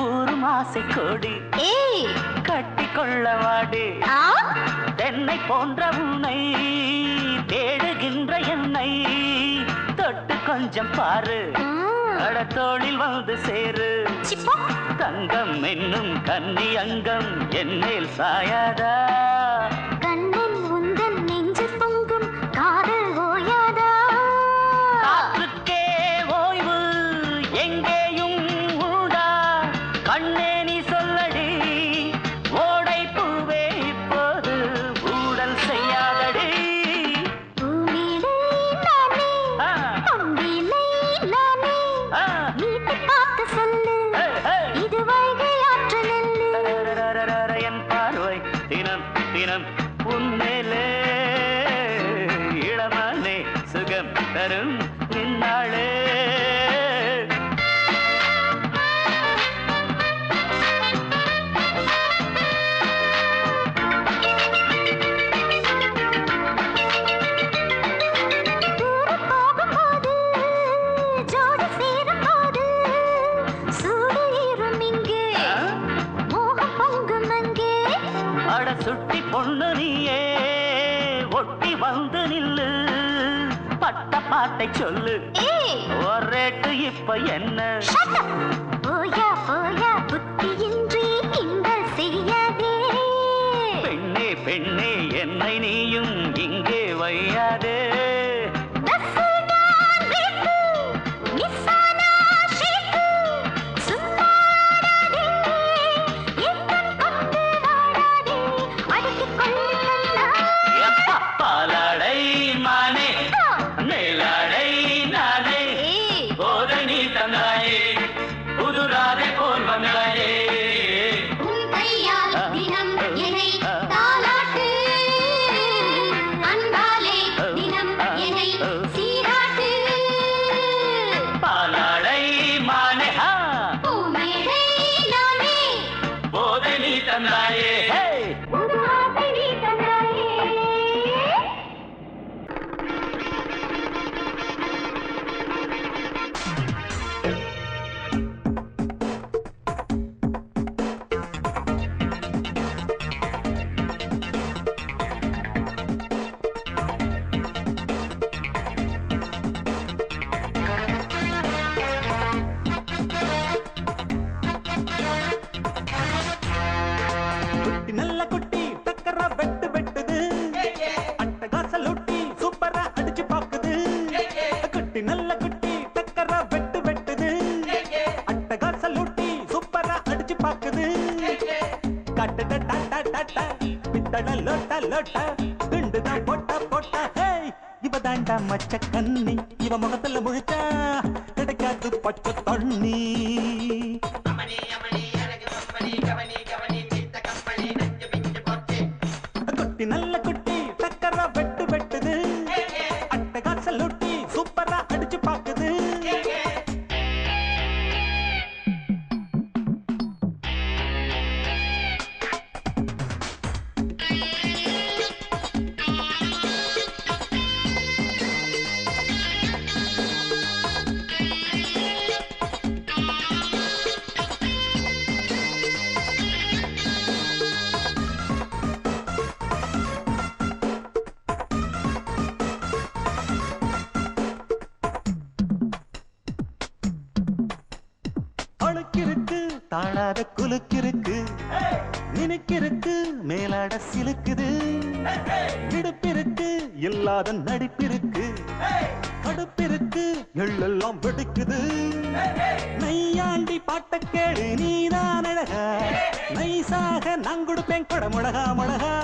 Speaker 2: ஊரும் ஆசை கொடி கட்டிக்கொள்ள வாடி தென்னை போன்ற உன்னை தேடுகின்ற என்னை தொட்டு கொஞ்சம் பாரு கடத்தோளில் வந்து சேரு தங்கம் என்னும் கன்னி அங்கம் என்னேல் சாயாதா
Speaker 6: கண்ணில் உந்தன் நெஞ்சு பொங்கும் காதல் ஓயாதா
Speaker 2: கண்ணே நீ சொல்லடி ஓடை பூவே இப்போது ஊடல் செய்யாதடி என் பார்வை தினம் தினம் உன்மேலே இளமானே சுகம் தரும் நின்னாளே சுட்டி பொண்ணு நீயே ஒட்டி வந்து நில்லு பட்ட பாட்டை சொல்லு ஒரேட்டு இப்ப என்ன
Speaker 6: போயா போயா புத்தியின்றி கிண்டல் செய்யாதே
Speaker 2: பெண்ணே பெண்ணே என்னை நீயும் இங்கே வையாதே பாலாடை மானே மேலாடை நானே போதை நீ தந்தாயே புதுராதை போல் வந்தாயே
Speaker 6: உன் கையால் தினம் என்னை தாலாட்டு அன்பாலே தினம்
Speaker 4: குண்டுதான் போட்டா போட்டா ஹே இவ தாண்டா மச்ச கண்ணி இவ முகத்துல முழிச்சா கிடைக்காது பச்சை தண்ணி குட்டி நல்ல குட்டி டக்கரா வெட்டு வெட்டுது அட்டகாசல் லூட்டி சூப்பரா அடிச்சு பாக்குது அழுக்கிருக்கு தாழாத குலுக்கிருக்கு நினைக்கிருக்கு மேலாட சிலுக்குது இடுப்பிருக்கு இல்லாத நடிப்பிருக்கு கடுப்பிருக்கு எள்ளெல்லாம் வெடிக்குது நையாண்டி பாட்ட கேடு நீதான் அழகா நைசாக நான் கொடுப்பேன் கொட முழகா முழகா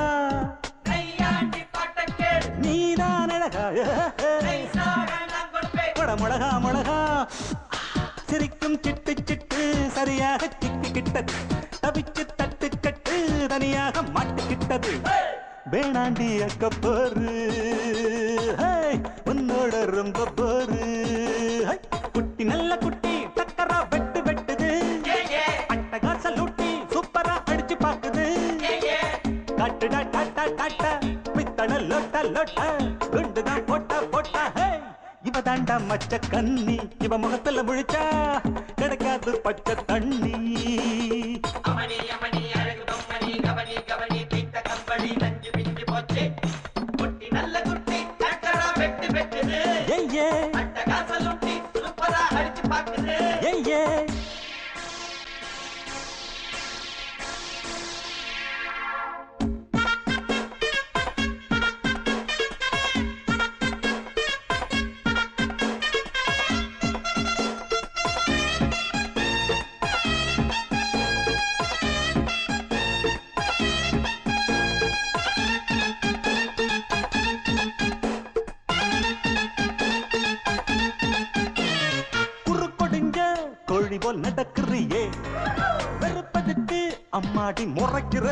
Speaker 4: நீதான் அழகா கொட முழகா முழகா சிரிக்கும் சிட்டு சிட்டு சரியாக சிக்கிக்கிட்டது தவிச்சு தட்டு கட்டு தனியாக மாட்டுக்கிட்டது வேணாண்டி அக்க போரு உன்னோட ரொம்ப போரு குட்டி நல்ல குட்டி டக்கரா வெட்டு வெட்டுது அட்டகாசல் லூட்டி சூப்பரா அடிச்சு பாக்குது காட்டுடா டாட்டா டாட்டா பித்தள லோட்டா லோட்டா குண்டுதான் போட்டா போட்டா இவ தாண்டா மச்ச கண்ணி இவ முகத்துல முழிச்சா கிடைக்காது பச்சை தண்ணி கோழி போல் நடக்கிறியே வெறுப்பதுக்கு அம்மாடி முறைக்கிற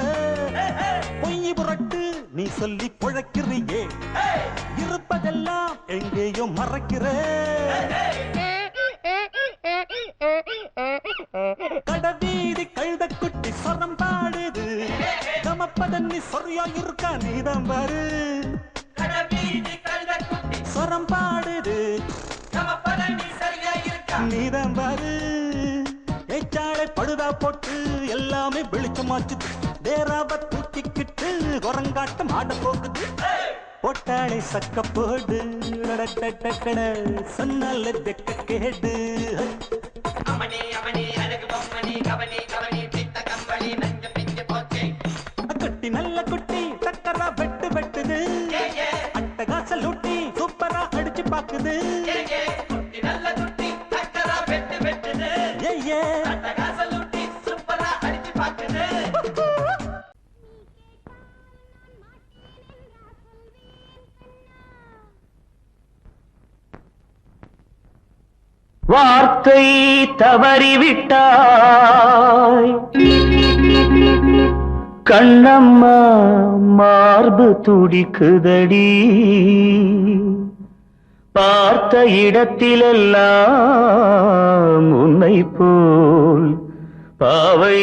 Speaker 4: பொய் புரட்டு நீ சொல்லி புழைக்கிறியே இருப்பதெல்லாம் எங்கேயோ மறைக்கிற கடவீதி கழுத குட்டி சொரம் பாடுது கமப்பதன்னி சொரியா இருக்கா நீதான் பாரு சொரம் பாடுது நீதான் பாரு ஏச்சாளை பழுதா போட்டு எல்லாமே வெளிச்சமாச்சு வேறாவ தூக்கிக்கிட்டு குரங்காட்டம் ஆட போகுது பொட்டாளை சக்க போடு சொன்னால தெக்க கேடு குட்டி நல்ல குட்டி டக்கரா வெட்டு வெட்டுது அட்டகாசல் லூட்டி சூப்பரா அடிச்சு பாக்குது
Speaker 1: வார்த்தை தவறிவிட்டாய் கண்ணம்மா மார்பு துடிக்குதடி பார்த்த இடத்திலெல்லாம் உன்னை போல் பாவை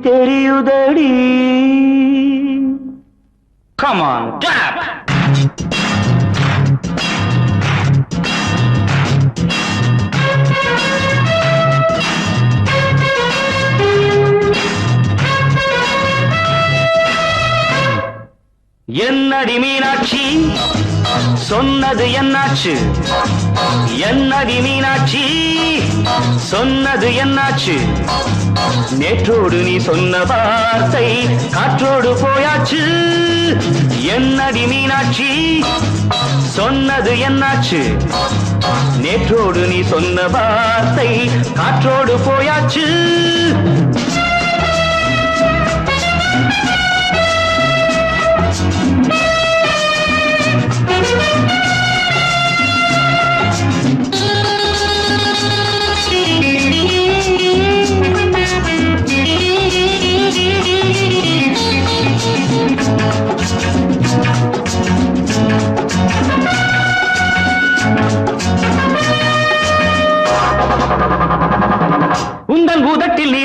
Speaker 1: தெரியுதடி. Come on, tap! என்னடி மீனாட்சி சொன்னது என்னாச்சு? என்னடி மீனாட்சி சொன்னது என்னாச்சு? நேற்றோடு நீ சொன்ன வார்த்தை காற்றோடு போயாச்சு. என்னடி மீனாட்சி சொன்னது என்னாச்சு? நேற்றோடு நீ சொன்ன வார்த்தை காற்றோடு போயாச்சு.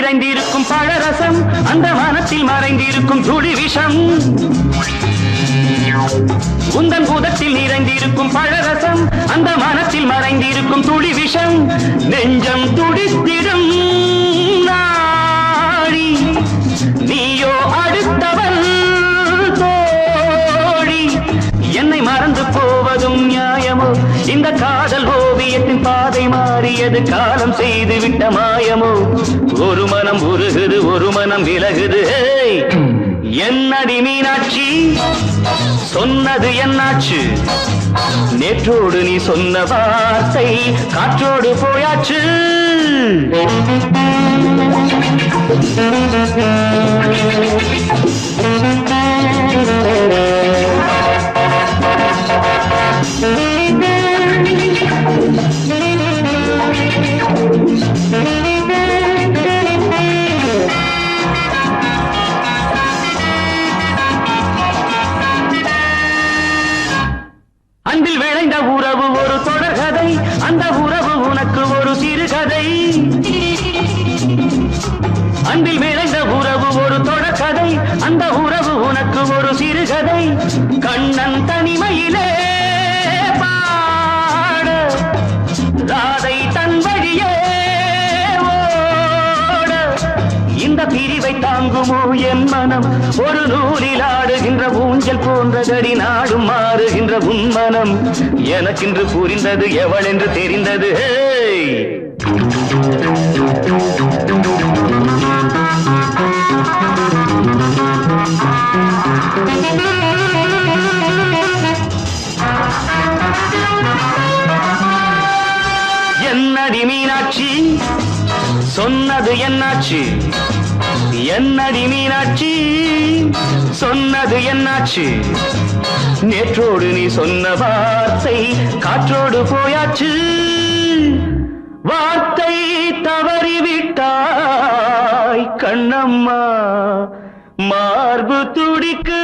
Speaker 1: நிறைந்திருக்கும் பழரசம் அந்த மனத்தில் மறைந்திருக்கும் துளி விஷம் உந்தன் பூதத்தில் நிறைந்திருக்கும் பழரசம் அந்த மனத்தில் மறைந்திருக்கும் துளி விஷம் நெஞ்சம் துடித்திடும் நாடி நீயோ அடுத்தவன் தோழி என்னை மறந்து போவதும் நியாயமோ இந்த காதல் ஓவியத்தின் பாதை மாறியது காலம் செய்து விட்ட மாயமோ ஒரு மனம் உருகுது ஒரு மனம் விலகுது ஏய், என்னடி மீனாட்சி சொன்னது என்னாச்சு நேற்றோடு நீ சொன்ன வார்த்தை காற்றோடு போயாச்சு அன்பில் விளைந்த உறவு ஒரு தொடர்கதை அந்த உறவு உனக்கு ஒரு சிறுகதை அன்பில் விளைந்த உறவு ஒரு தொடர்கதை அந்த உறவு உனக்கு ஒரு சிறுகதை கண்ணன் தனிமையிலே பாட ராதை தன் வழியே ஓட இந்த பிரிவை தாங்குமோ என் மனம் ஒரு நூலில் ஆடுகின்ற ஊஞ்சல் போன்றதடி நாடும் மாறுகின்ற உன்மனம் எனக்கென்று புரிந்தது எவள் என்று தெரிந்தது ஹேய்! என்னடி மீனாட்சி சொன்னது என்னாச்சு என்னடி மீனாட்சி சொன்னது என்னாச்சு நேற்றோடு நீ சொன்ன வார்த்தை காற்றோடு போயாச்சு வார்த்தை தவறிவிட்டாய் கண்ணம்மா மார்பு துடிக்கு